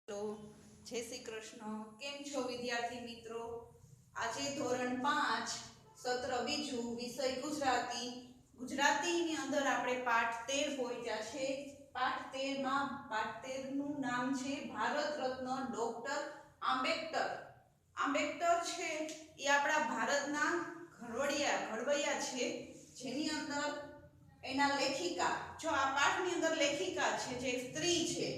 Hello, જય શ્રી કૃષ્ણ. કેમ છો વિદ્યાર્થી મિત્રો? આજે ધોરણ 5 સત્ર બીજું વિષય ગુજરાતી. ગુજરાતીની અંદર આપણે પાઠ 13 પહોંચ્યા છે. પાઠ 13 નું નામ છે ભારત રત્ન ડોક્ટર આંબેડકર. આંબેડકર છે એ આપણા ભારતના ઘડવૈયા છે, જેની અંદર એના લેખિકા, જો આ પાઠની અંદર લેખિકા છે જે સ્ત્રી છે.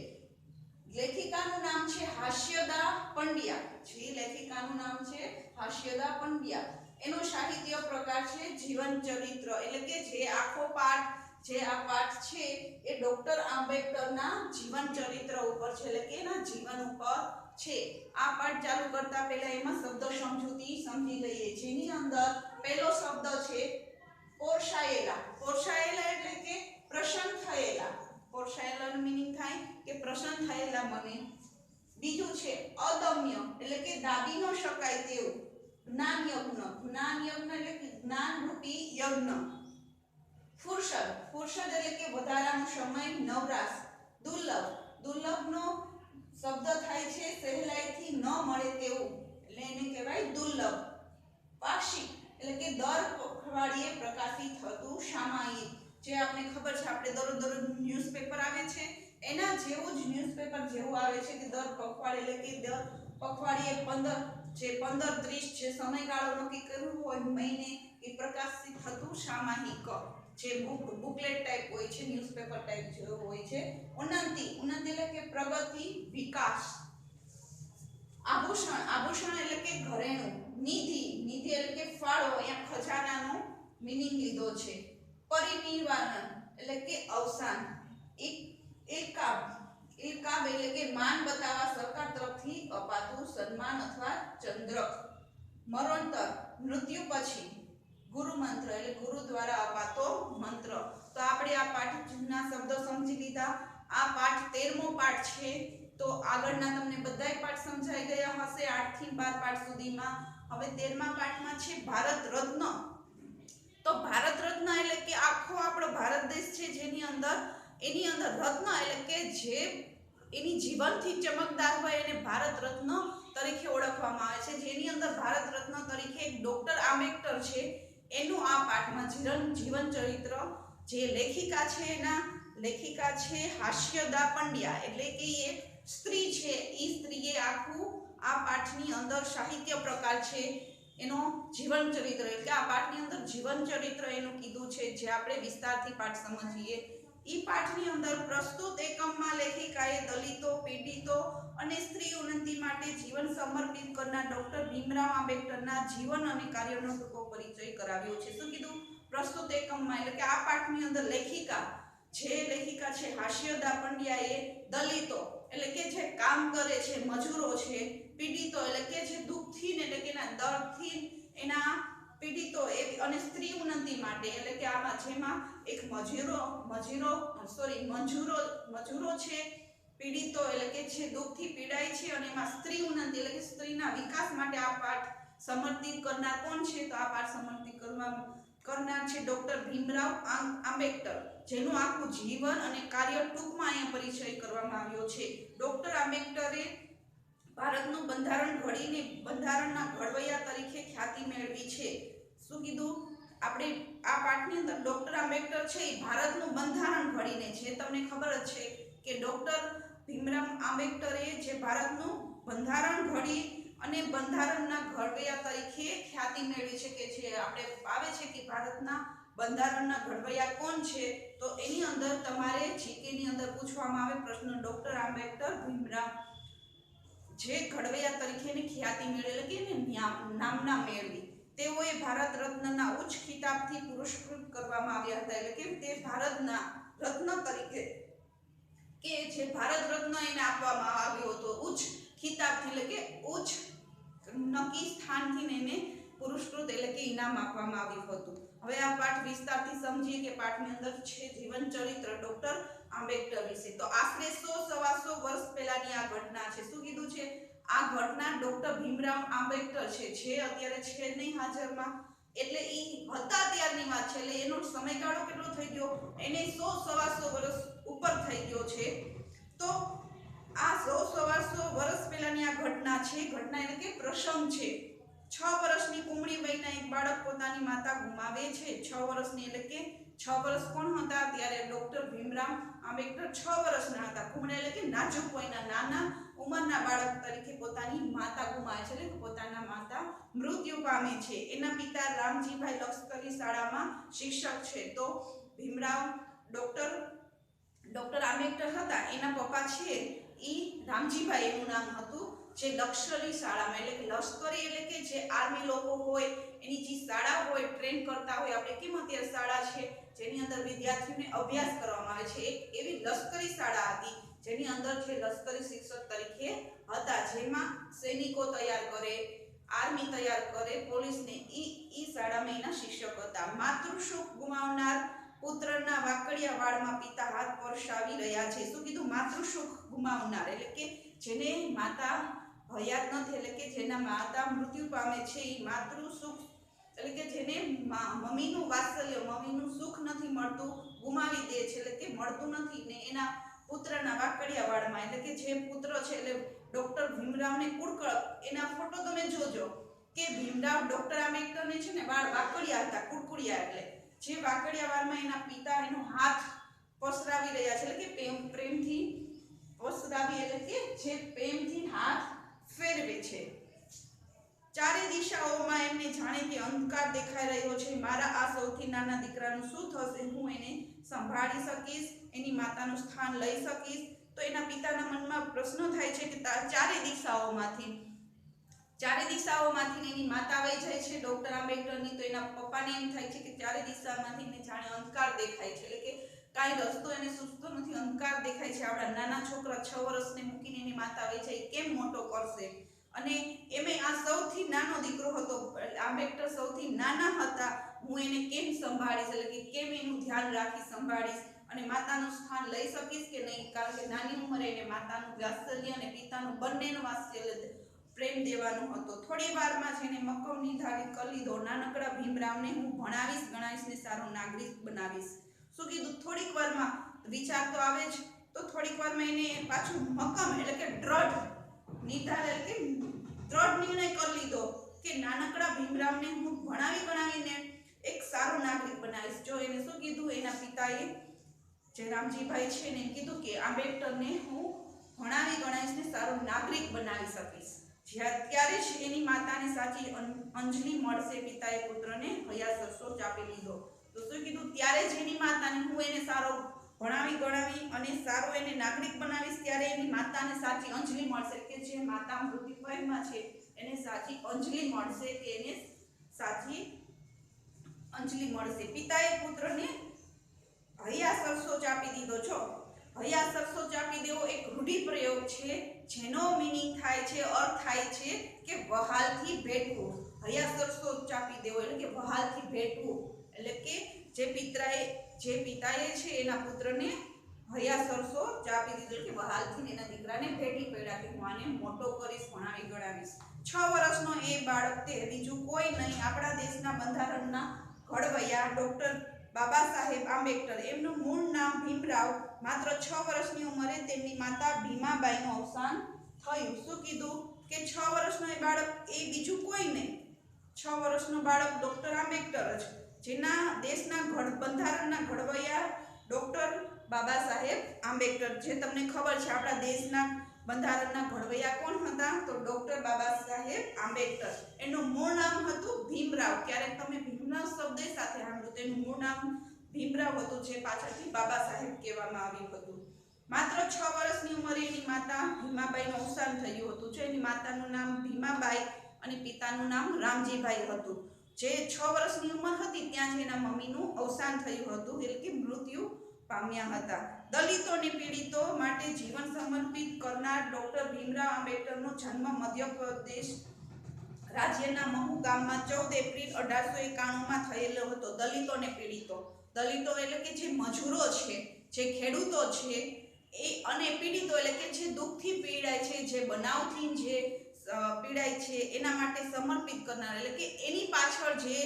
લેખિકાનું નામ છે હાસ્યદા પંડ્યા. જે લેખિકાનું નામ છે હાસ્યદા પંડ્યા. એનો સાહિત્ય પ્રકાર છે જીવન ચરિત્ર, એટલે કે જે આખો પાઠ, જે આ પાઠ છે એ ડોક્ટર આંબેડકરના જીવન ચરિત્ર ઉપર છે, એટલે કે એના જીવન ઉપર છે. આ પાઠ ચાલુ કરતા પહેલા એમાં શબ્દ સમજૂતી સમજી લઈએ, જેની અંદર પહેલો શબ્દ છે પોષાયેલા. પોષાયેલા એટલે કે પ્રસન્ન થયેલા. પોષાયેલાનો મીનિંગ થાય કે પ્રસન્ન થયેલા મને. બીજું છે અદમ્ય, એટલે કે દાબી ન શકાય તેવું. જ્ઞાન યજ્ઞ. જ્ઞાન યજ્ઞ એટલે કે જ્ઞાન રૂપી યજ્ઞ. ફુરસદ. ફુરસદ એટલે કે વધારાનો સમય, નવરાશ. દુર્લભ. દુર્લભનો શબ્દ થાય છે સહેલાઈથી ન મળે તેવું, એટલે એને કહેવાય દુર્લભ. પાક્ષિક એટલે કે દર પખવાડિયે પ્રકાશિત થતું સામાયિક. જે આપણે ખબર છે, આપણે દરરોજ ન્યૂઝપેપર આવે છે, એના જેવું જ ન્યૂઝપેપર જેવું આવે છે કે દર પખવાડિયે, એટલે કે દર પખવાડિયે 15-30 જે સમયગાળો નક્કી કર્યું હોય મહિને, એ પ્રકાશિત થતું સામાયિક, જે બુકલેટ ટાઈપ હોય છે, ન્યૂઝપેપર ટાઈપ જેવું હોય છે. ઉન્નતિ. ઉન્નતિ એટલે કે પ્રગતિ, વિકાસ. આભૂષણ. આભૂષણ એટલે કે ઘરેણું. નિધિ. નિધિ એટલે કે ફાળો, અહીંયા ખજાનાનો મીનિંગ લીધો છે. પરિનિર્વાણ એટલે કે અવસાન. ઇલકાબ. ઇલકાબ એટલે કે માન બતાવવા સરકાર તરફથી અપાતું સન્માન અથવા ચંદ્રક. મરણોત્તર, મૃત્યુ પછી. ગુરુ મંત્ર એટલે ગુરુ દ્વારા અપાતો મંત્ર. તો આપણે આ પાઠના શબ્દો સમજી લીધા. આ પાઠ 13મો પાઠ છે. તો આગળના તમને બધાય પાઠ સમજાઈ ગયા હશે 8 થી 12 પાઠ સુધીમાં. હવે 13મા પાઠમાં છે ભારત રત્ન. તો ભારત રત્ન એટલે કે આખો આપણો ભારત દેશ છે, જેની અંદર એની અંદર રત્ન એટલે કે જે એની જીવનથી ચમકદાર હોય એને ભારત રત્ન તરીકે ઓળખવામાં આવે છે. જેની અંદર ભારત રત્ન તરીકે એક ડોક્ટર આંબેડકર છે, એનું આ પાઠમાં જીવન ચરિત્ર. જે લેખિકા છે એના લેખિકા છે હાસ્યદા પંડ્યા, એટલે કે એક સ્ત્રી છે. એ સ્ત્રીએ આખું આ પાઠની અંદર સાહિત્ય પ્રકાર છે એનો જીવન ચરિત્ર, એટલે આ પાઠની અંદર જીવન ચરિત્ર એનું કીધું છે, જે આપણે વિસ્તારથી પાઠ સમજીએ. ઈ પાઠની અંદર પ્રસ્તુત એકમમાં લેખિકાએ દલિતો, પીડિતો અને સ્ત્રી ઉન્નતિ માટે જીવન સમર્પિત કરનાર ડોક્ટર ભીમરાવ આંબેડકરના જીવન અને કાર્યનો ટૂંકો પરિચય કરાવ્યો છે. શું કીધું? પ્રસ્તુત એકમમાં, એટલે કે આ પાઠની અંદર લેખિકા છે હાસ્યદા પંડ્યાએ દલિતો એટલે કે જે કામ કરે છે, મજૂરો છે, પીડિતો એટલે કે જે દુઃખથી ને એટલે કે એના દર્દથી એના પીડિતો અને સ્ત્રી ઉન્નતિ માટે, એટલે કે આમાં જેમાં એક મજૂરો છે, પીડિતો એટલે કે જે દુઃખથી પીડાય છે, અને એમાં સ્ત્રી ઉન્નતિ એટલે કે સ્ત્રીના વિકાસ માટે આ પાઠ સમર્પિત કરનાર કોણ છે? તો આ પાઠ સમર્પિત કરનાર છે ડોક્ટર ભીમરાવ આંબેડકર, જેનું આખું જીવન અને કાર્ય ટૂંકમાં અહીંયા પરિચય કરવામાં આવ્યો છે. ડોક્ટર આંબેડકરે ભારતનું બંધારણ ઘડીને બંધારણના ઘડવૈયા તરીકે ખ્યાતિ મેળવી છે. શું કીધું? આપણે આ પાઠની અંદર ડોક્ટર આંબેડકર છે એ ભારતનું બંધારણ ઘડીને, જે તમને ખબર જ છે કે ડોક્ટર ભીમરાવ આંબેડકરે જે ભારતનું બંધારણ ઘડી અને બંધારણના ઘડવૈયા તરીકે ખ્યાતિ મેળવી છે, કે જે આપણે આવે છે કે ભારતના બંધારણના ઘડવૈયા કોણ છે? તો એની અંદર તમારે જીકેની અંદર પૂછવામાં આવે પ્રશ્ન, ડોક્ટર આંબેડકર ભીમરાવ જે ઘડવૈયા તરીકેની ખ્યાતિ મેળવી, એટલે કે નામના મેળવી. તેઓએ ભારત રત્નના ઉચ્ચ ખિતાબથી પુરસ્કૃત કરવામાં આવ્યા હતા, એટલે કે તે ભારતના રત્ન તરીકે, કે જે ભારત રત્ન એને આપવામાં આવ્યો હતો ઉચ્ચ ખિતાબથી, એટલે કે ઉચ્ચ નક્કી સ્થાનથી એને પુરસ્કૃત એટલે કે ઇનામ આપવામાં આવ્યું હતું. હવે આ પાઠ વિસ્તારથી સમજીએ કે પાઠની અંદર છે જીવન ચરિત્ર ડોક્ટર આંબેડકર વિશે. તો આશરે 100-125 વર્ષ પહેલાની આ ઘટના છે. શું કીધું છે? આ ઘટના ડોક્ટર ભીમરાવ આંબેડકર છે, જે અત્યારે છે નહીં હાજરમાં, એટલે એ હતા ત્યારની વાત છે, એટલે એનો સમયગાળો કેટલો થઈ ગયો? એને 100-125 વર્ષ ઉપર થઈ ગયો છે. તો આ 100-125 વર્ષ પહેલાની આ ઘટના છે. ઘટના એટલે કે પ્રસંગ છે. 6 વર્ષની કુમળી વયના એક બાળક પોતાની માતા ગુમાવે છે. 6 વર્ષની એટલે કે 6 વર્ષ કોણ હતા ત્યારે ડોક્ટર ભીમરાવ આંબેડકર 6 વર્ષના હતા. કુમળી એટલે કે નાજુક વયના નાના ઉંમરના બાળક તરીકે પોતાની માતા ગુમાવે છે, એટલે કે પોતાના માતા મૃત્યુ પામે છે. એના પિતા રામજીભાઈ લશ્કરી શાળામાં શિક્ષક છે. તો ભીમરાવ ડોક્ટર આંબેડકર હતા, એના પપ્પા છે ઈ રામજીભાઈ એનું નામ હતું, જે લશ્કરી શાળામાં એટલે કે લશ્કરી એટલે કે જે આર્મી લોકો હોય એની જે શાળા હોય ટ્રેન કરતા હોય, આપણે કેમ અત્યારે શાળા છે જેની અંદર વિદ્યાર્થીઓને અભ્યાસ કરવામાં આવે છે, એક એવી લશ્કરી શાળા હતી જેની અંદર જે લશ્કરી શિક્ષક તરીકે હતા, જેમાં સૈનિકો તૈયાર કરે, આર્મી તૈયાર કરે, પોલીસને ઈ શાળામાં એના શિક્ષક હતા. માતૃસુખ ગુમાવનાર પુત્રના વાકડિયા વાળમાં પિતા હાથ પરસાવી રહ્યા છે. શું કીધું? માતૃસુખ ગુમાવનાર એટલે કે જેને માતા હયાત નથી, એટલે કે જેના માતા મૃત્યુ પામે છે, એ માતૃસુખ એટલે કે જેને મમ્મીનું વાત્સલ્ય, મમ્મીનું સુખ નથી મળતું, ગુમાવી દે છે, એટલે કે મળતું નથી ને એના પુત્રના વાકડિયા વાળમાં, એટલે કે જે પુત્ર છે એટલે ડોક્ટર ભીમરાવને કુડકળ, એના ફોટો તમે જોજો કે ભીમરાવ ડોક્ટર આંબેડકરને છે ને વાળ વાકડિયા હતા, કુડકુડિયા, એટલે જે વાકડિયા વાળમાં એના પિતા એનો હાથ પસરાવી રહ્યા છે, એટલે કે પ્રેમથી પસરાવી એટલે કે જે પ્રેમથી હાથ ફેરવે છે. ચારે દિશાઓમાં એમને જાણે કે અંધકાર દેખાઈ રહ્યો છે. મારા આ સૌથી નાના દીકરાનું શું થશે? હું એને સંભાળી શકીશ? એની માતાનું સ્થાન લઈ શકીશ? તો એના પિતાના મનમાં પ્રશ્ન થાય છે કે ચારે દિશાઓમાંથી એની માતા વહી જાય છે ડોક્ટર આંબેડકરની, તો એના પપ્પાને એમ થાય છે કે ચારે દિશામાંથી એને જાણે અંધકાર દેખાય છે, એટલે કે કાંઈ રસ્તો એને સૂચતો નથી, અંધકાર દેખાય છે. આપણા નાના છોકરા 6 વર્ષને મૂકીને એની માતા વહી જાય, કેમ મોટો કરશે? અને એમે આ સૌથી નાનો દીકરો હતો, આંબેડકર સૌથી નાના હતા, હું એને કેમ સંભાળીશ, એટલે કે કેમ એનું ધ્યાન રાખી સંભાળીશ અને માતાનું સ્થાન લઈ શકીશ કે નહીં? કારણ કે નાની ઉંમરે એને માતાનું વાત્સલ્ય અને પિતાનું બંનેનું વાત્સલ્ય પ્રેમ દેવાનો હતો. થોડી વારમાં જ એને મક્કમ નિર્ધારિત કરી લીધો, નાનકડા ભીમરાવને હું ભણાવીશ, ગણાવીશ ને સારો નાગરિક બનાવીશ. શું કીધું? થોડીક વારમાં વિચાર તો આવે જ, તો થોડીક વારમાં એને પાછું મક્કમ એટલે કે દ્રઢ નિર્ધાર એટલે કે દ્રઢ નિર્ણય કરી લીધો કે નાનકડા ભીમરાવને હું ભણાવીને એક સારો નાગરિક બનાવીશ. જો એને શું કીધું? એના પિતાએ જે રામજીભાઈ છે ને કીધું કે આંબેડકરને હું ભણાવી ગણાવીશ ને સારો નાગરિક બનાવી શકીશ. ત્યારે જ એની માતાને સાચી અંજલિ મળશે. પિતાએ પુત્રને હયાસરસો ચાપી લીધો. તો શું કીધું? ત્યારે જ એની માતાને હું એને સારો ભણાવી ગણાવી અને સારો એને નાગરિક બનાવીશ, ત્યારે એની માતાને સાચી અંજલિ મળશે, કે જે માતા મૃત્યુ પામ્યા છે એને સાચી અંજલિ મળશે, કે એને સાચી અંજલિ મળશે. પિતાએ પુત્રને હયાસરસો ચાપી દીધો. છો હયાસરસો ચાપી દેવો એક રૂઢિપ્રયોગ છે, જેનો મીનિંગ થાય છે, અર્થ થાય છે કે વહાલથી ભેટવું. હયાસરસો ચાપી દેવો એટલે કે વહાલથી ભેટવું, એટલે કે જે પિતાએ છે એના પુત્રને હયાસરસો ચાપી દીધો, કે વહાલથી એના દીકરાને ભેટી પડ્યા કે હું આને મોટો કરીશ, ભણાવી ગણાવીશ. 6 વર્ષનો એ બાળક તે બીજું કોઈ નહીં, આપણા દેશના બંધારણના ઘડવૈયા ડોક્ટર બાબા સાહેબ આંબેડકર. એમનું મૂળ નામ ભીમરાવ. માત્ર 6 વર્ષની ઉંમરે તેમની માતા ભીમાબાઈનું અવસાન થયું. શું કીધું? કે 6 વર્ષનો એ બાળક એ બીજું કોઈ નહીં, 6 વર્ષનો બાળક ડોક્ટર આંબેડકર જ, જેના દેશના બંધારણના ઘડવૈયા ડોક્ટર બાબા સાહેબ આંબેડકર. જે તમને ખબર છે આપણા દેશના બંધારણના ઘડવૈયા કોણ હતા? તો ડોક્ટર બાબા સાહેબ આંબેડકર. એનું મૂળ નામ હતું ભીમરાવ. ક્યારેક તમે ભીમરાવ શબ્દ સાથે સાંભળ્યું, તેનું મૂળ નામ ભીમરાવ હતું, જે પાછળથી બાબા સાહેબ કહેવામાં આવ્યું હતું. માત્ર 6 વર્ષની ઉંમરે એની માતા ભીમાબાઈનું અવસાન થયું હતું. જો એની માતાનું નામ ભીમાબાઈ અને પિતાનું નામ રામજીભાઈ હતું. જે 6 વર્ષની ઉંમર હતી ત્યાં જ એના મમ્મીનું અવસાન થયું હતું, એટલે કે મૃત્યુ પામ્યા હતા. દલિતો અને પીડિતો માટે જીવન સમર્પિત કરનાર ડોક્ટર ભીમરાવ આંબેડકરનો જન્મ મધ્યપ્રદેશ રાજ્યના મહુ ગામમાં 14 એપ્રિલ 1891માં થયેલો હતો. દલિતો અને પીડિતો એટલે કે જે મજૂરો છે, જે ખેડૂતો છે, એ અને પીડિતો એટલે કે જે દુઃખથી પીડાય છે, જે બનાવથી જે પીડાય છે, એના માટે સમર્પિત કરનાર, એટલે કે એની પાછળ જે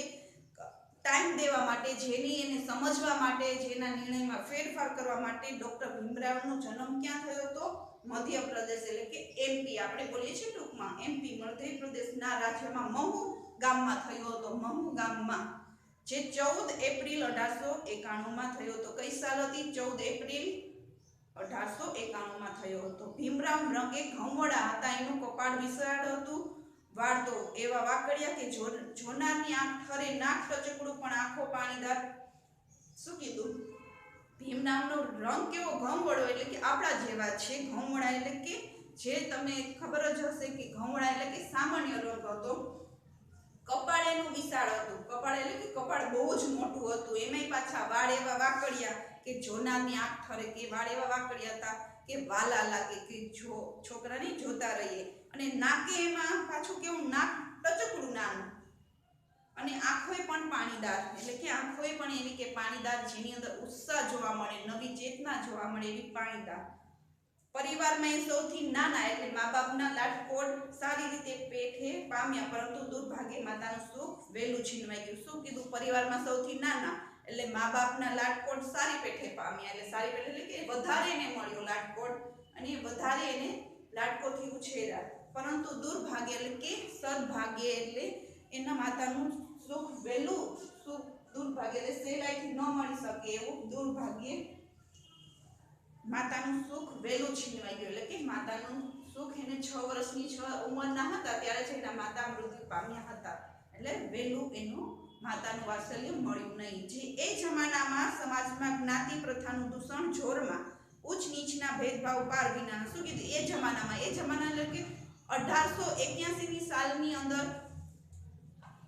ટાઈમ દેવા માટે, જેની એને સમજવા માટે, જેના નિર્ણયમાં ફેરફાર કરવા માટે ડોક્ટર ભીમરાવનો જન્મ ક્યાં થયો હતો? મધ્યપ્રદેશ એટલે કે MP આપણે બોલીએ છીએ ટૂંકમાં એમપી મધ્યપ્રદેશના રાજ્યમાં મહુ ગામમાં થયો હતો. મહુ ગામમાં જે 14 એપ્રિલ 1891માં થયો હતો. કઈ સાલ હતી? 14 એપ્રિલ 1891માં થયો હતો. ભીમરાવ રંગે ઘઉંવડા હતા. એનું કપાળ વિશાળ હતું, વાળ તો એવા વાકડિયા કે જોનારની આંખ ઠરે, નાક ટચકડું પણ આંખો પાણીદાર. શું કીધું? ભીમરાવનો રંગ કેવો? ઘઉંવડો એટલે કે આપણા જેવા છે. ઘઉંવડા એટલે કે જે તમને ખબર જ હશે કે ઘઉંવડા એટલે કે સામાન્ય રંગ હતો. કપાળ એનું વિશાળ હતું. કપાળ એટલે કે કપાળ બહુ જ મોટું હતું. એમાંય પાછા વાળ એવા વાકડિયા કે જોનારની આંખ ઠરે, કે વાળ એવા વાકડિયા હતા કે વાલા લાગે, કે જો છોકરાને જોતા રહીએ. અને નાકે એમાં પાછું કેવું? નાક ટચકડું નાનું, અને આંખોય પણ પાણીદાર એટલે કે આંખોય પણ એવી કે પાણીદાર, જેની અંદર ઉત્સાહ જોવા મળે, નવી ચેતના જોવા મળે એવી પાણીદાર. પરિવારમાં એ સૌથી નાના એટલે મા બાપના લાડકોડ સારી રીતે પેઠે પામ્યા, પરંતુ દુર્ભાગ્યે માતાનું સુખ વહેલું છીનવાઈ ગયું. શું કીધું? પરિવારમાં સૌથી નાના એટલે મા બાપના લાડકોડ સારી પેઠે પામ્યા, એટલે સારી પેઠે એટલે કે વધારે એને મળ્યો લાડકોડ, અને વધારે એને લાડકોથી ઉછેર્યા. પરંતુ દુર્ભાગ્ય એટલે કે સદભાગ્ય એટલે એના માતાનું સુખ વહેલું, સુખ દુર્ભાગ્ય એટલે સહેલાઈથી ન મળી શકે એવું દુર્ભાગ્ય, માતાનું સુખ વહેલું છીનવાઈ ગયું. એટલે કે માતાનું સુખ એને 6 વર્ષની ઉંમરના હતા ત્યારે જ એના માતા મૃત્યુ પામ્યા હતા. એટલે વહેલું એનું માતાનું વાત્સલ્ય મળ્યું નહીં. જે એ જમાનામાં સમાજમાં જ્ઞાતિ પ્રથાનું દૂષણ જોરમાં, ઉચ્ચ નીચના ભેદભાવ પાર વિના. શું કીધું? એ જમાનામાં, એ જમાના એટલે કે 1881ની સાલની અંદર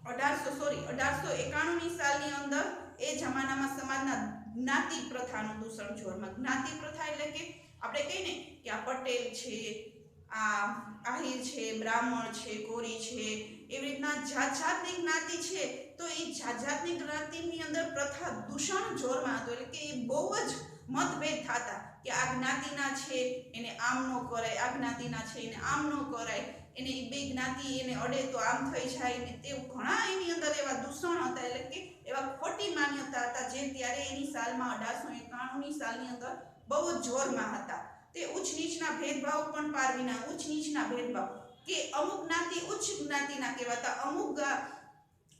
1891ની સાલની અંદર એ જમાનામાં સમાજના જ્ઞાતિ પ્રથાનું દૂષણ જોરમાં. જ્ઞાતિ પ્રથા એટલે કે આપણે કહીએ ને કે આ પટેલ છે, આ આહિર છે, બ્રાહ્મણ છે, કોરી છે, એવી રીતના જાત જાતની જ્ઞાતિ છે. તો એ જાત જાતની જ્ઞાતિની અંદર પ્રથા દૂષણ જોરમાં હતું. એટલે કે એ બહુ જ મતભેદ થતા કે આ જ્ઞાતિના છે એને આમ ન કરાય, આ જ્ઞાતિના છે એને આમ ન કરાય, એને બે જ્ઞાતિ એને અડે તો આમ થઈ જાય ને. તે ઘણા એની અંદર એવા દૂષણ હતા, એટલે કે એવા ખોટી માન્યતા હતા જે ત્યારે એની સાલમાં 1891ની સાલની અંદર બહુ જ જોરમાં હતા. તે ઉચ્ચ નીચના ભેદભાવ પણ પાર વિના. ઉચ્ચ નીચના ભેદભાવ કે અમુક જ્ઞાતિ ઉચ્ચ જ્ઞાતિના કહેવાતા, અમુક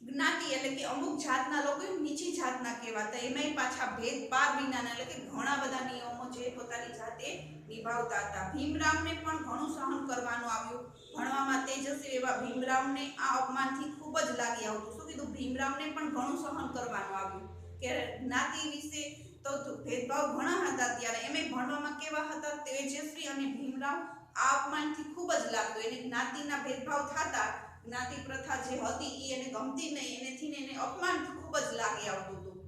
જ્ઞાતિ એટલે કે અમુક જાતના લોકો નીચી જાતના કહેવાતા. એમાંય પાછા ભેદ પાર વિનાના એટલે કે ઘણા બધા નિયમો જે પોતાની જાતે નિભાવતા હતા. ભીમરાવને પણ ઘણું સહન કરવાનું આવ્યું. ભણવામાં તેજસ્વી એવા ભીમરાવને આ અપમાનથી ખૂબ જ લાગી આવતું. શું કીધું? ભીમરાવને પણ ઘણું સહન કરવાનું આવ્યું કે જ્ઞાતિ વિશે તો ભેદભાવ ઘણા હતા ત્યારે, એમાં ભણવામાં કેવા હતા? તેજસ્વી. અને ભીમરાવ આ અપમાનથી ખૂબ જ લાગતો. એને જ્ઞાતિના ભેદભાવ થતા, જ્ઞાતિ પ્રથા જે હતી એ એને ગમતી નહીં, એનેથી એને અપમાન ખૂબ જ લાગી આવતું હતું.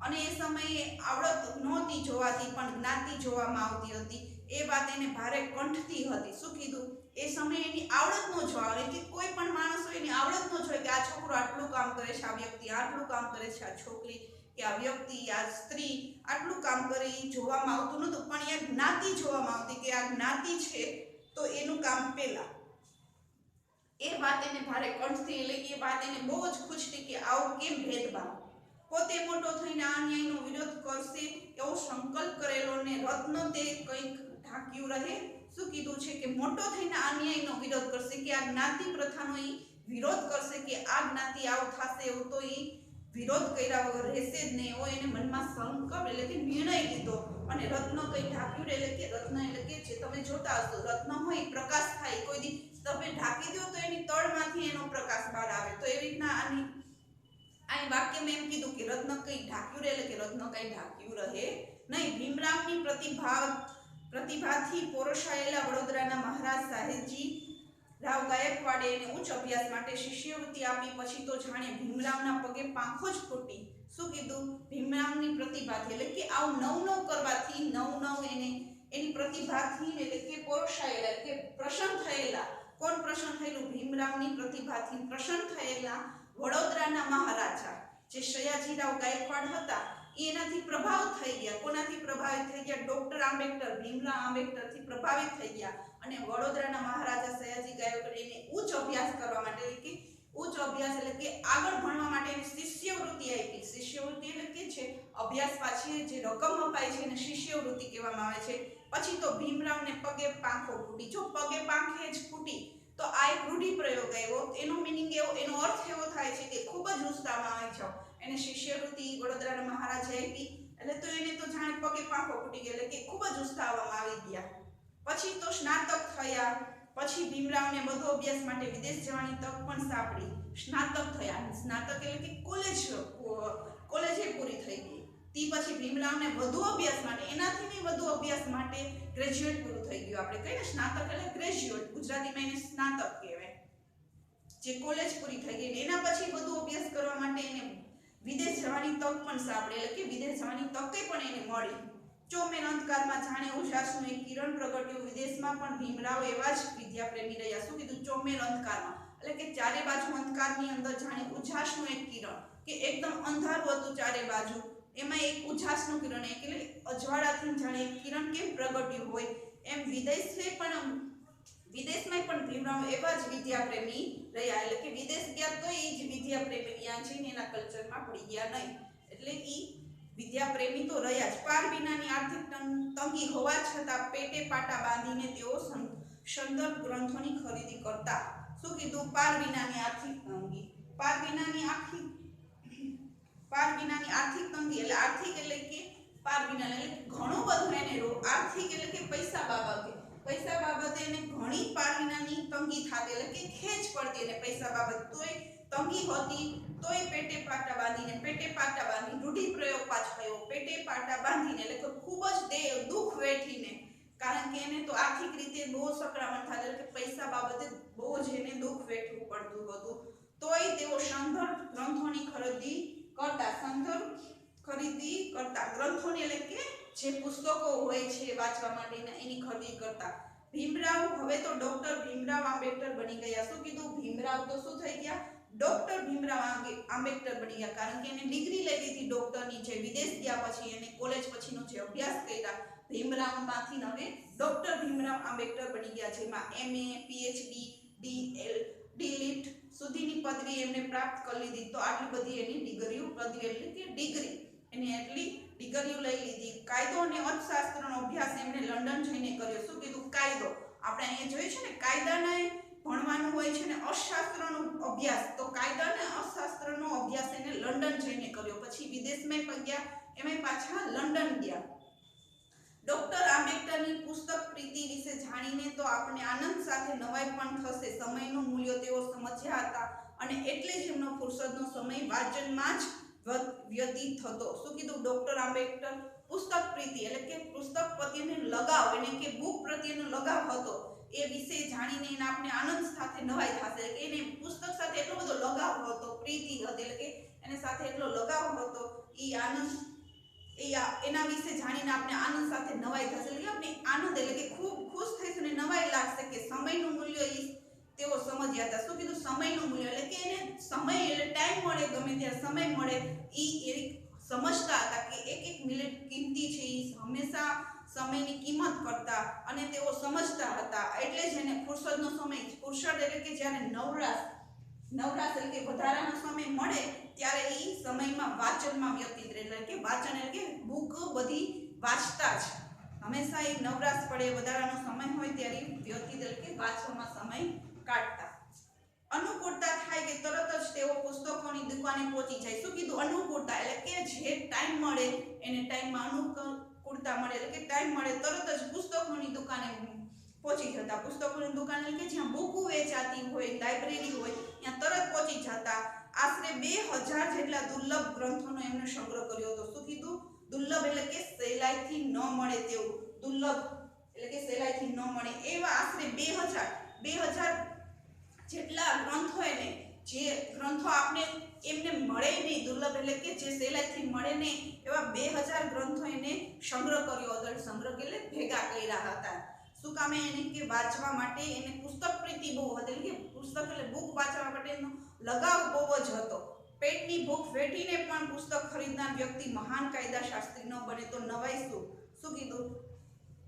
અને એ સમયે આવડત નહોતી જોવાતી પણ જ્ઞાતિ જોવામાં આવતી હતી. એ વાત એને ભારે કંઠતી હતી. શું કીધું? એ સમયે એની આવડત ન જોવા, કે કોઈ પણ માણસ હોય એની આવડત ન જોઈ કે આ છોકરો આટલું કામ કરે છે, આ વ્યક્તિ આટલું કામ કરે છે, આ છોકરી કે આ વ્યક્તિ, આ સ્ત્રી આટલું કામ કરે, એ જોવામાં આવતું નહોતું. પણ એ જ્ઞાતિ જોવામાં આવતી કે આ જ્ઞાતિ છે તો એનું કામ પહેલા. એ વાત એને ભારે કંઠતી, એટલે એ વાત એને બહુ જ ખૂંચતી કે આવું કેમ ભેદભાવ. પોતે મોટો થઈને આ અન્યાયનો વિરોધ કરશે એવો સંકલ્પ કરેલો ને રત્ન તે કંઈક ઢાંક્યું રહે. શું કીધું છે? કે મોટો થઈને આ અન્યાયનો વિરોધ કરશે, કે આ જ્ઞાતિ પ્રથાનો એ વિરોધ કરશે, કે આ જ્ઞાતિ આવું થશે એવું તો એ વિરોધ કર્યા વગર રહેશે જ નહીં. એવો એને મનમાં સંકલ્પ એટલે કે નિર્ણય લીધો. અને રત્ન કંઈ ઢાંક્યું એટલે કે રત્ન એટલે કે જે તમે જોતા હશો રત્ન હોય પ્રકાશ થાય, કોઈ દી તમે ઢાંકી દો તો એની તળમાંથી એનો પ્રકાશ બહાર આવે. તો એવી રીતના આની આ વાક્યમાં એમ કીધું કે રત્ન કંઈ ઢાંક્યું રહે, એટલે કે રત્ન કંઈ ઢાંક્યું રહે નહીં. ભીમરાવની પ્રતિભાથી પોરસાયેલા વડોદરાના મહારાજ સાહેબજી રાવ ગાયકવાડે એને ઉચ્ચ અભ્યાસ માટે શિષ્યવૃત્તિ આપી. પછી તો જાણે ભીમરાવના પગે પાંખો જ ફૂટી. શું કીધું? ભીમરાવની પ્રતિભાથી એટલે કે આવું નવ કરવાથી, નવ એને એની પ્રતિભાથી એટલે કે પોરસાયેલા એટલે કે પ્રસન્ન થયેલા. કોણ પ્રસન્ન થયેલું? ભીમરાવની પ્રતિભાથી પ્રસન્ન થયેલા વડોદરાના મહારાજા જે સયાજીરાવ ગાયકવાડ હતા એનાથી પ્રભાવિત થઈ ગયા. કોનાથી પ્રભાવિત થઈ ગયા? ડોક્ટર આંબેડકર, ભીમરાવ આંબેડકરથી પ્રભાવિત થઈ ગયા. અને વડોદરાના મહારાજા સયાજી ગાયકવાડ એને ઉચ્ચ અભ્યાસ કરવા માટે એટલે કે ઉચ્ચ અભ્યાસ એટલે કે આગળ ભણવા માટે એને શિષ્યવૃત્તિ આપી. શિષ્યવૃત્તિ એટલે કે છે અભ્યાસ પાછી જે રકમ અપાય છે એને શિષ્યવૃત્તિ કહેવામાં આવે છે. પછી તો ભીમરાવને પગે પાંખો ફૂટી. જો પગે પાંખે જ ફૂટી તો આ એક રૂઢિપ્રયોગ આવ્યો. એનો મીનિંગ એવો, એનો અર્થ એવો થાય છે કે ખૂબ જ ઉત્સાહમાં આવી જાઓ. એને શિષ્યવૃત્તિ વડોદરાના મહારાજે આપી એટલે તો એને તો જાણે પગે પાંખો ફૂટી ગયો, એટલે કે ખૂબ જ ઉત્સાહમાં આવી ગયા. પછી તો સ્નાતક થયા. પછી ભીમરાવને વધુ અભ્યાસ માટે વિદેશ જવાની તક પણ સાંપડી. સ્નાતક થયા, સ્નાતક એટલે કે કોલેજ પૂરી થઈ ગઈ. તી પછી ભીમરાવને વધુ અભ્યાસ માટે, એનાથી બી વધુ અભ્યાસ માટે ગ્રેજ્યુએટ પૂરું થઈ ગયું. આપણે કહીએ ને સ્નાતક એટલે ગ્રેજ્યુએટ, ગુજરાતીમાં એને સ્નાતક કહેવાય. જે કોલેજ પૂરી થઈ ગઈ એના પછી વધુ અભ્યાસ કરવા માટે એને વિદેશ જવાની તક પણ સાંપડી, એટલે કે વિદેશ જવાની તકે પણ એને મળી. ચોમેર અંધકારમાં જાણે ઉજાસનું એક કિરણ પ્રગટ્યું. વિદેશમાં પણ ભીમરાવ એવા જ વિદ્યાપ્રેમી રહ્યા. શું કીધું? ચોમેર અંધકારમાં એટલે કે ચારે બાજુ અંધકારની અંદર જાણે ઉજાસનું એક કિરણ, કે એકદમ અંધારું હતું ચારે બાજુ, એમાં એક ઉજાસનું કિરણ, એટલે અજવાળાથી જાણે એક કિરણ કેમ પ્રગટ્યું હોય એમ વિદેશમાં પણ ભીમરાવ એવા જ વિદ્યાપ્રેમી રહ્યા. એટલે કે વિદેશ ગયા તો એ જ વિદ્યાપ્રેમી ત્યાં જઈને એના કલ્ચરમાં પડી ગયા નહીં, એટલે એ વિદ્યાપ્રેમી તો રહ્યા જ. પાર વિનાની આર્થિક તંગી હોવા છતાં પેટે પાટા બાંધીને તેઓ સંદર્ભ ગ્રંથોની ખરીદી કરતા. શું કીધું? પાર વિનાની આર્થિક તંગી. પાર વિનાની આર્થિક તંગી એટલે આર્થિક એટલે કે પાર વિના એટલે ઘણું બધું એને આર્થિક એટલે કે પૈસા બાબતે એને ઘણી પાર વિનાની તંગી થતી, એટલે કે ખેંચ પડતી એને પૈસા બાબત. તોય તંગી હતી તોય પેટે પાટા બાંધી રૂઢિપ્રયોગ પાછો આવ્યો. પેટે પાટા બાંધીને એટલે કે ખૂબ જ દુઃખ વેઠીને, કારણ કે એને તો આર્થિક રીતે બહુ સંકળામણ થાય, એટલે કે પૈસા બાબતે બહુ જ એને દુઃખ વેઠવું પડતું હતું. તોય તેઓ સંદર્ભ ગ્રંથોની ખરીદી કરતા. ગ્રંથોની એટલે કે જે પુસ્તકો હોય છે વાંચવા માટેના, એની ખરીદી કરતા. ભીમરાવ હવે તો ડોક્ટર ભીમરાવ આંબેડકર બની ગયા. શું કીધું? ભીમરાવ તો શું થઈ ગયા? ડોક્ટર ભીમરાવ આંબેડકર બની ગયા, કારણ કે એને ડિગ્રી લઈ લીધી ડોક્ટરની. જે વિદેશ ગયા પછી એને કોલેજ પછીનો જે અભ્યાસ કર્યા ભીમરાવમાંથી હવે ડોક્ટર ભીમરાવ આંબેડકર બની ગયા, જેમાં MA, PhD, ડી.લિટ સુધીની પદવી એમને પ્રાપ્ત કરી લીધી. તો આટલી બધી એની ડિગ્રીઓ, પદવી એટલે કે ડિગ્રી, એને એટલી ડિગ્રીઓ લઈ લીધી. કાયદો અને અર્થશાસ્ત્રનો અભ્યાસ એમણે લંડન જઈને કર્યો. શું કીધું? કાયદો. આપણે અહીંયા જોઈએ છે ને કાયદાને ભણવાનું હોય છે ને અર્થશાસ્ત્રનો અભ્યાસ, તો કાયદા અને અર્થશાસ્ત્રનો અભ્યાસ એને લંડન જઈને કર્યો. પછી વિદેશમાં પણ ગયા, એમાં પાછા લંડન ગયા. ડોક્ટર આંબેડકરની પુસ્તક પ્રીતિ વિશે જાણીને તો આપણે આનંદ સાથે નવાઈ પણ થશે. સમયનું મૂલ્ય તેઓ સમજ્યા હતા અને એટલે જ એમનો ફુરસદનો સમય વાંચનમાં જ વ્યતીત થતો. શું કીધું? ડોક્ટર આંબેડકર પુસ્તક પ્રીતિ એટલે કે પુસ્તક પ્રત્યેનો લગાવ, એટલે કે બુક પ્રત્યેનો લગાવ હતો. એ વિશે જાણીને એને આપણે આનંદ સાથે નવાઈ થશે. એટલે એને પુસ્તક સાથે એટલો બધો લગાવ હતો, પ્રીતિ હતી, એટલે કે એની સાથે એટલો લગાવ હતો. એના વિશે જાણીને આપણે આનંદ સાથે નવાઈ થશે. એટલે આપણે આનંદ એટલે કે ખૂબ ખુશ થઈશું ને નવાઈ લાગશે કે સમયનું મૂલ્ય તેઓ સમજ્યા હતા. શું કીધું? સમયનું મૂલ્ય એટલે કે એને સમય એટલે ટાઈમ મળે, ગમે ત્યારે સમય મળે એ સમજતા હતા કે એક મિનિટ કિંમતી છે. એ હંમેશા સમયની કિંમત કરતા અને તેઓ સમજતા હતા. એટલે જ એને ફુરસદનો સમય, ફુરસદ એટલે કે જ્યારે નવરાશ એટલે કે વધારાનો સમય મળે ત્યારે એ સમયમાં વાંચનમાં વ્યતીત રહે. એટલે કે વાંચન એટલે કે બુક બધી વાંચતા જ. હંમેશા એ નવરાશ પડે, વધારાનો સમય હોય ત્યારે વ્યતીત એટલે કે વાંચવામાં સમય કાઢતા. અનુકૂળતા થાય કે તરત જ તેઓ પુસ્તકોની દુકાને પહોંચી જાય. શું કીધું? અનુકૂળતા એટલે કે જે ટાઈમ મળે એને ટાઈમમાં અનુકૂળતા મળે, એટલે કે ટાઈમ મળે તરત જ પુસ્તકોની દુકાને પહોંચી જતા. પુસ્તકોની દુકાન એટલે કે જ્યાં બુકો વેચાતી હોય, લાઇબ્રેરી હોય, ત્યાં તરત પહોંચી જતા. આશરે 2000 જેટલા દુર્લભ ગ્રંથોનો એમણે સંગ્રહ કર્યો હતો. શું કીધું? દુર્લભ એટલે કે સહેલાઈથી ન મળે તેવું. દુર્લભ એટલે કે સહેલાઈથી ન મળે એવા આશરે 2000 જેટલા ગ્રંથો, એને જે ગ્રંથો આપણે એમને મળે નહીં, દુર્લભ એટલે કે જે સહેલાઈથી મળે નહીં એવા 2000 ગ્રંથો એને સંગ્રહ કર્યો હતો. સંગ્રહ એટલે ભેગા કર્યા હતા. શું કામે? એને કે વાંચવા માટે એને પુસ્તક પ્રીતિ બહુ હતી, એટલે કે પુસ્તક એટલે બુક વાંચવા માટેનો લગાવ બહુ જ હતો. પેટની ભૂખ વેઠીને પણ પુસ્તક ખરીદનાર વ્યક્તિ મહાન કાયદાશાસ્ત્રી ન બને તો નવાઈ શું? શું કીધું?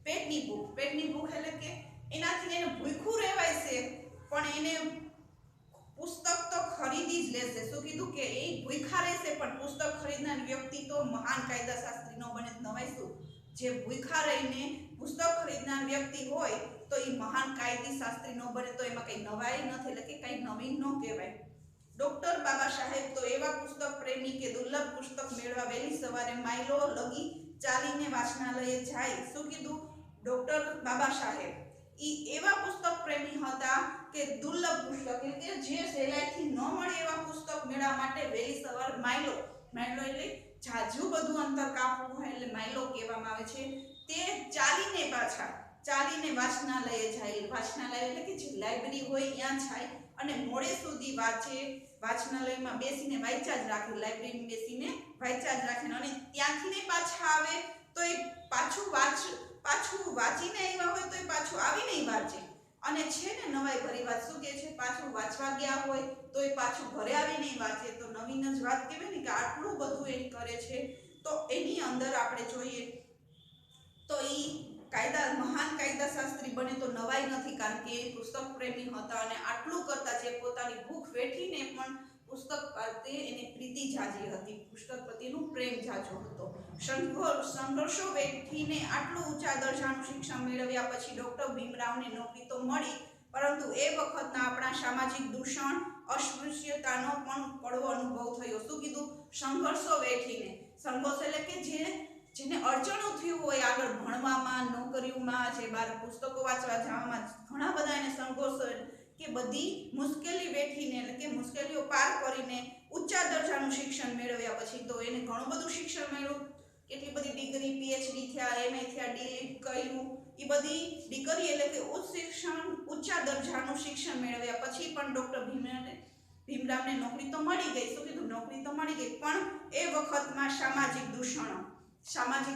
પેટની ભૂખ એટલે કે એનાથી એને ભૂખ્યું રહેવાય છે, પણ એને પુસ્તક તો ખરીદી જ લેશે. શું કીધું? કે એ ભૂખા રહેશે પણ પુસ્તક ખરીદનાર વ્યક્તિ તો મહાન કાયદાશાસ્ત્રી ન બને તો નવાઈ શું? જે ભૂખા રહીને પુસ્તક ખરીદનાર વ્યક્તિ હોય તો એ મહાન કાયદી શાસ્ત્રી ન બને તો એમાં કઈ નવાઈ નથી, એટલે કે કઈ નવીન ન કહેવાય. ડોક્ટર બાબા સાહેબ તો એવા પુસ્તક પ્રેમી કે દુર્લભ પુસ્તક મેળવા વહેલી સવારે માઇલો લગી ચાલીને વાચનાલયે જાય. શું કીધું? ડોક્ટર બાબા સાહેબ ઈ એવા પુસ્તક પ્રેમી હતા કે દુર્લભ પુસ્તક એટલે કે જે સહેલાઈથી ન મળે એવા પુસ્તક મેળવવા માટે વહેલી સવાર માઇલો એટલે જાજુ બધું અંતર કાપવું હોય એટલે માઇલો કહેવામાં આવે છે. તે ચાલીને વાચનાલયે જાય. વાચનાલય એટલે કે જે લાઇબ્રેરી હોય ત્યાં જાય અને મોડે સુધી વાંચે. વાચનાલયમાં બેસીને વાંચ્યા જ રાખે, લાઇબ્રેરીમાં બેસીને વાંચ્યા જ રાખે અને ત્યાંથી પાછા આવે તો એ પાછું વાંચીને આવ્યા હોય તો એ પાછું આવીને વાંચે. અને છે ને નવાઈ ભરી વાત શું કે છે, પાછું વાંચવા ગયા હોય તો એ પાછું ઘરે આવીને વાંચે. તો નવીન જ વાત કહેવાય ને કે આટલું બધું એ કરે છે. તો એની અંદર આપણે જોઈએ તો એ મહાન કાયદા શાસ્ત્રી બને તો નવાઈ નથી, કારણ કે પુસ્તક પ્રેમી હતા અને આટલું કરતા જે પોતાની ભૂખ વેઠીને પણ પુસ્તક પ્રત્યે એને પ્રીતિ જાજી હતી, પુસ્તક પ્રત્યેનું પ્રેમ જાજો હતો. સંઘર્ષો વેઠીને આટલું ઊંચા દરજાનું શિક્ષણ મેળવ્યા પછી ડોક્ટર ભીમરાવને નોકરી તો મળી, પરંતુ એ વખતના આપણા સામાજિક દૂષણ અસ્પૃશ્યતાનો પણ કડવો અનુભવ થયો. શું કીધું? સંઘર્ષો વેઠીને. સંઘર્ષ એટલે કે જેને અડચણો થયું હોય આગળ ભણવામાં, નોકરીઓમાં, જે બહાર પુસ્તકો વાંચવા જવામાં, ઘણા બધા એને સંઘર્ષો કે બધી મુશ્કેલી વેઠીને એટલે કે મુશ્કેલીઓ પાર કરીને ઊંચા દરજાનું શિક્ષણ મેળવ્યા પછી તો એને ઘણું બધું શિક્ષણ મળ્યું. કેટલી બધી ડિગ્રી, પીએચડી થયા, એમએ થયા, ડીલિટ કર્યું. એ બધી ડિગ્રી એટલે કે ઊંચા દરજાનું શિક્ષણ મેળવ્યા પછી પણ ડોક્ટર ભીમરાવને નોકરી તો મળી ગઈ. શું કીધું? નોકરી તો મળી ગઈ, પણ એ વખતમાં સામાજિક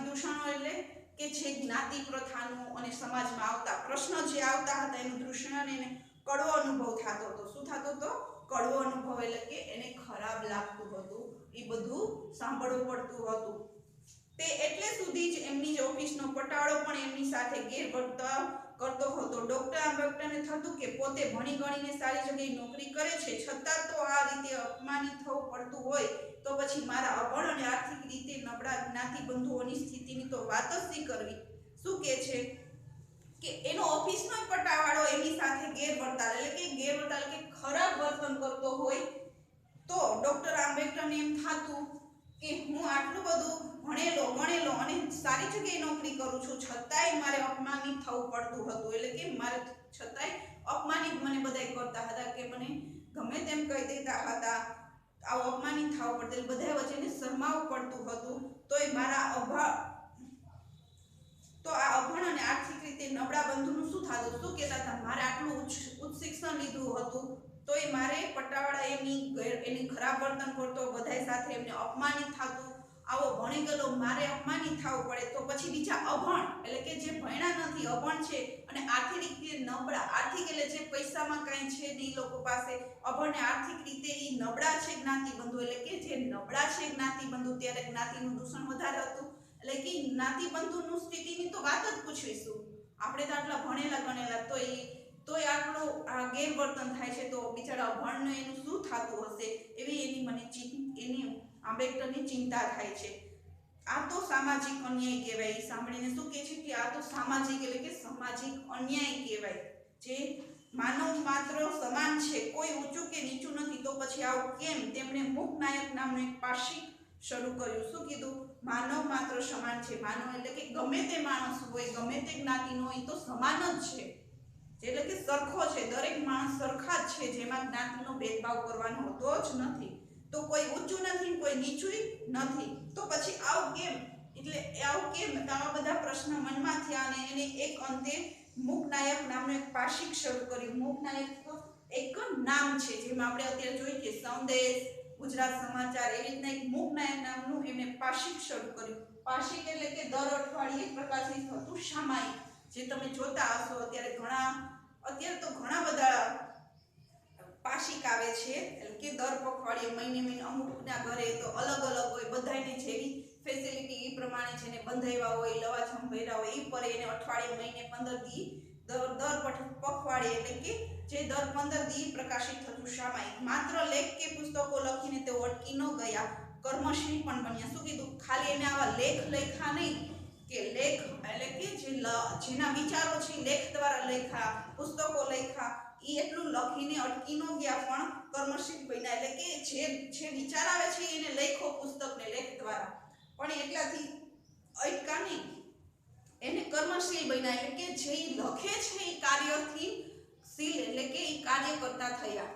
દૂષણો એટલે કે જે જ્ઞાતિ પ્રથાનું અને સમાજમાં આવતા પ્રશ્નો જે આવતા હતા એનું દૂષણ એને કડવો અનુભવ થતો હતો. શું થતો હતો? કડવો અનુભવ એટલે કે એને ખરાબ લાગતું હતું, એ બધું સાંભળવું પડતું હતું. તે એટલે સુધી જ એમની ઓફિસનો પટાળો પણ એમની સાથે ગેરવર્તન કરતો હતો. ડોક્ટર આંબેડકરને થતું કે પોતે ભણી ગણીને સારી જગ્યાએ નોકરી કરે છે, છતાં તો આ રીતે અપમાનિત થવું પડતું હોય તો પછી મારા અભણ અને આર્થિક રીતે નબળા જ્ઞાતિ બંધુઓની સ્થિતિની તો વાત જ શી કરવી. શું કહે છે કે એનો ઓફિસનો પટાવાળો એની સાથે ગેરવર્તાવ એટલે કે ખરાબ વર્તન કરતો હોય તો ડોક્ટર આંબેડકરને એમ થતું કે હું આટલું બધું ભણેલો અને સારી જગ્યાએ નોકરી કરું છું, છતાંય મારે અપમાનિત થવું પડતું હતું. એટલે કે મારે છતાંય અપમાનિત મને બધાય કરતા હતા કે મને ગમે તેમ કહી દેતા હતા, આવું અપમાનિત થવું પડતું, એટલે બધા વચ્ચે શરમાવું પડતું હતું. તો એ મારા આ અભણ અને આર્થિક રીતે નબળા બંધુનું શું થતું? શું કહેતા હતા? મારે આટલું ઉચ્ચ શિક્ષણ લીધું હતું તો એ મારે પટ્ટાવાળા એની ખરાબ વર્તન કરતો, બધા સાથે એમને અપમાનિત થતું. આવો ભણી ગયેલો મારે અપમાનિત થવું પડે તો પછી બીજા અભણ એટલે કે જે ભણ્યા નથી, અભણ છે અને આર્થિક રીતે નબળા, આર્થિક એટલે જે પૈસામાં કાંઈ છે નહીં એ લોકો પાસે, અભણ ને આર્થિક રીતે એ નબળા છે જ્ઞાતિબંધુ, એટલે કે જે નબળા છે જ્ઞાતિબંધુ, ત્યારે જ્ઞાતિનું દૂષણ વધારે હતું. એટલે કે જ્ઞાતિબંધુનું સ્થિતિની તો વાત જ પૂછવીશું. આપણે તો આટલા ભણેલા ગણેલા તોય આટલું ગેરવર્તન થાય છે તો બિચારા અભણને એનું શું થતું હશે, એવી એની આંબેડકરની ચિંતા થાય છે. આ તો સામાજિક અન્યાય કહેવાય. સાંભળીને શું કહે છે કે આ તો સામાજિક એટલે કે સામાજિક અન્યાય કહેવાય. જે માનવ માત્ર સમાન છે, કોઈ ઊંચું કે નીચું નથી, તો પછી આવું કેમ? તેમણે મૂકનાયક નામનું એક પાક્ષિક શરૂ કર્યું. શું કીધું? માનવ માત્ર સમાન છે. માનવ એટલે કે ગમે તે માણસ હોય, ગમે તે જ્ઞાતિનો હોય તો સમાન જ છે, એટલે કે સરખો છે. દરેક માણસ સરખા જ છે, જેમાં જ્ઞાતિનો ભેદભાવ કરવાનો હોતો જ નથી. તો કોઈ ઊંચું નથી, કોઈ નીચું નથી, તો પછી આવું કેમ? એટલે આવું કેમ? આવા બધા પ્રશ્ન મનમાં થયા અને એને એક અંતે મૂકનાયક નામનું એક પાક્ષિક શરૂ કર્યું. મૂકનાયક તો એક નામ છે, જેમાં આપણે અત્યારે જોઈએ કે સંદેશ, ગુજરાત સમાચાર, એવી રીતના એક મૂકનાયક નામનું એમને પાક્ષિક શરૂ કર્યું. પાક્ષિક એટલે કે દર અઠવાડિયે પ્રકાશિત થતું સામાયિક, જે તમે જોતા હશો અત્યારે તો ઘણા બધા પાક્ષિક આવે છે, એટલે કે દર પખવાડિયે મહિને અમુકના ઘરે તો અલગ હોય, બધાને જેવી ફેસિલિટી એ પ્રમાણે જેને બંધાવ્યા હોય, લવાછમ ભર્યા હોય એ પર એને અઠવાડિયે, મહિને 15 દી દર પખવાડિયે એટલે કે જે દર 15 દી પ્રકાશિત થતું સામાયિક. માત્ર લેખ કે પુસ્તકો લખીને તેઓ અટકી ન ગયા, કર્મશીલ પણ બન્યા. શું કીધું? ખાલી એને આવા લેખ લખ્યા નહીં કે લેખ એટલે કે જેના વિચારો છે લેખ દ્વારા લખ્યા, પુસ્તકો લખ્યા, એ એટલું લખીને અટકી ન ગયા પણ કર્મશીલ બન્યા, એટલે કે જે વિચાર આવે છે એને લખ્યો પુસ્તકને લેખ દ્વારા, પણ એટલાથી અટકા નહીં, એને કર્મશીલ બન્યા, એટલે કે જે લખે છે એ કાર્યથી શીલ એટલે કે એ કાર્ય કરતા થયા.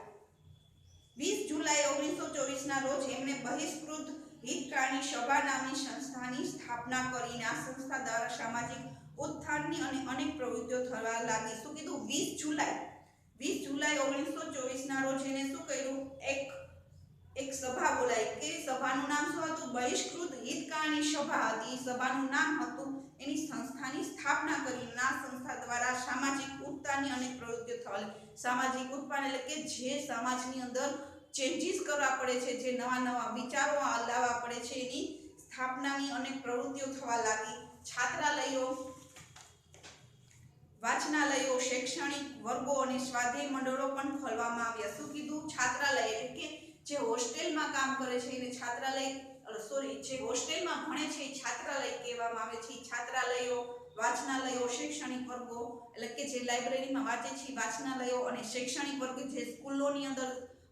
20 જુલાઈ 1924 ના રોજ એમણે બહિષ્કૃત હિતકારી સભા નામની સંસ્થાની સ્થાપના કરીને આ સંસ્થા દ્વારા સામાજિક ઉત્થાનની અને અનેક પ્રવૃત્તિઓ થવા લાગી. શું કીધું? 20 જુલાઈ 1924 ના રોજ એને શું કર્યું? એક સભા બોલાવી. કે સભાનું નામ શું હતું? બહિષ્કૃત હિતકારી સભા હતી. સભાનું નામ હતું, એની સંસ્થાની સ્થાપના કરી. આ સંસ્થા દ્વારા સામાજિક ઉત્થાનની અનેક પ્રવૃત્તિઓ થવા લાગી. સામાજિક ઉત્થાન એટલે કે જે સમાજની અંદર ચેન્જીસ કરવા પડે છે, જે નવા વિચારો લાવવા પડે છે, એની સ્થાપનાની અનેક પ્રવૃત્તિઓ થવા લાગી. છાત્રાલયો, વાચનાલયો, શૈક્ષણિક વર્ગો અને સ્વાધ્યાય મંડળો પણ ખોલવામાં આવ્યા. શું કીધું? છાત્રાલય એટલે કે જે હોસ્ટેલમાં કામ કરે છે એને છાત્રાલય, જે હોસ્ટેલમાં ભણે છે એ છાત્રાલય કહેવામાં આવે છે. છાત્રાલયો, વાચનાલયો, શૈક્ષણિક વર્ગો એટલે કે જે લાઇબ્રેરીમાં વાંચે છે વાચનાલયો, અને શૈક્ષણિક વર્ગ જે સ્કૂલોની અંદર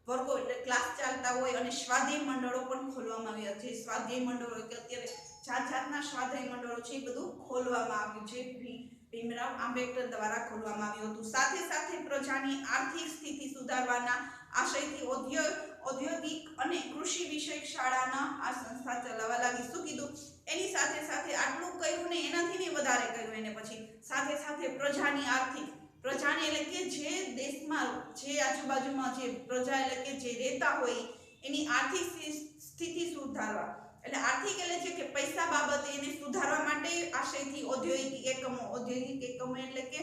વર્ગો એટલે ક્લાસ ચાલતા હોય, અને સ્વાધ્યાય મંડળો પણ ખોલવામાં આવ્યા. જે સ્વાધ્યાય મંડળો કે અત્યારે જાતના સ્વાધ્યાય મંડળો છે એ બધું ખોલવામાં આવ્યું છે, ભીમરાવ આંબેડકર દ્વારા ખોલવામાં આવ્યું હતું. સાથે સાથે પ્રજાની આર્થિક સ્થિતિ સુધારવાના આશયથી ઔદ્યોગિક અને કૃષિ વિષયક શાળાના આ સંસ્થા ચલાવવા લાગી. શું કીધું? એની સાથે સાથે આટલું કર્યું ને એનાથી ને વધારે કર્યું. એને પછી સાથે સાથે પ્રજાની આર્થિક, પ્રજાને એટલે કે જે દેશમાં જે આજુબાજુમાં જે પ્રજા એટલે કે જે રહેતા હોય એની આર્થિક સ્થિતિ સુધારવા, એટલે આર્થિક એટલે છે કે પૈસા બાબતે એને સુધારવા માટે આશયથી ઔદ્યોગિક એકમો એટલે કે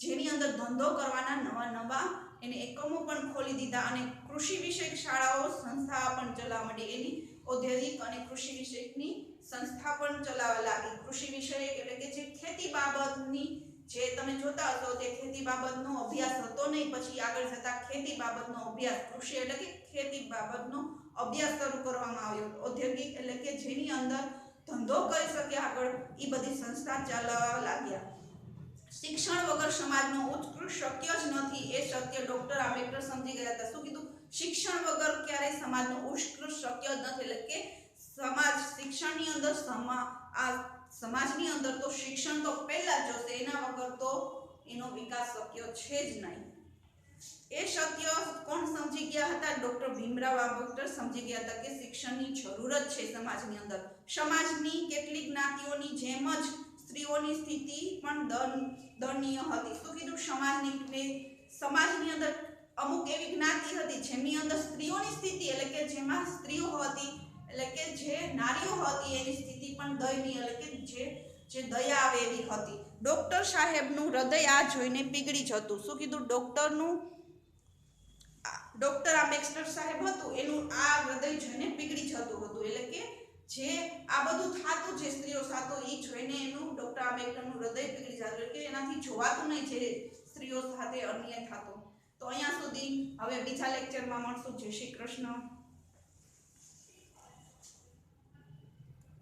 જેની અંદર ધંધો કરવાના નવા એને એકમો પણ ખોલી દીધા, અને કૃષિ વિષયક શાળાઓ સંસ્થા પણ ચલાવવા માંડી. એની ઔદ્યોગિક અને કૃષિ વિષયકની સંસ્થા પણ ચલાવવા લાગી. કૃષિ વિષયક એટલે કે જે ખેતી બાબતની, જે તમે જોતા હશો તે ખેતી બાબતનો અભ્યાસ હતો નહીં, પછી આગળ જતા ખેતી બાબતનો અભ્યાસ, કૃષિ એટલે કે ખેતી બાબતનો અભ્યાસ શરૂ કરવામાં આવ્યો. ઔદ્યોગિક એટલે કે જેની અંદર ધંધો કરી શકે આગળ, એ બધી સંસ્થા ચલાવવા લાગ્યા. શિક્ષણ વગર સમાજનો ઉત્કૃષ્ટ શક્ય જ નથી, એ સત્ય ડોક્ટર આંબેડકર સમજી ગયા હતા. શું કીધું? શિક્ષણ વગર ક્યારેય સમાજનો ઉત્કૃષ્ટ શક્ય જ નથી, એટલે કે સમાજ શિક્ષણની અંદર સમાજની અંદર તો શિક્ષણ તો પહેલા જ જોશે, એના વગર તો એનો વિકાસ શક્ય છે જ નહીં. એ સત્ય કોણ સમજી ગયા હતા? ડોક્ટર ભીમરાવ આંબેડકર સમજી ગયા હતા કે શિક્ષણની જરૂર જ છે સમાજની અંદર. સમાજની કેટલીક જ્ઞાતિઓની જેમ જ સ્ત્રીઓની સ્થિતિ પણ દયનીય હતી. શું કીધું? સમાજની અંદર અમુક એવી જ્ઞાતિ હતી જેમની અંદર સ્ત્રીઓની સ્થિતિ એટલે કે જેમાં સ્ત્રીઓ હતી એટલે કે જે નારીઓ હતી એની સ્થિતિ પણ દયનીય એટલે કે જે દયા આવે એવી હતી. ડોક્ટર સાહેબનું હૃદય આ જોઈને પીગળી જતું. શું કીધું? ડોક્ટર આંબેડકર સાહેબ હતું એનું આ હૃદય જોઈને પીગળી જતું હતું, એટલે કે જે આ બધું થતું જે સ્ત્રીઓ સાથે એ જોઈને એનું ડોક્ટર આંબેડકરનું હૃદય પીગળી જતું, એટલે કે એનાથી જોવાતું નહીં જે સ્ત્રીઓ સાથે અન્યાય થતો. તો અહીંયા સુધી, હવે બીજા લેક્ચરમાં મળશું. જય શ્રી કૃષ્ણ.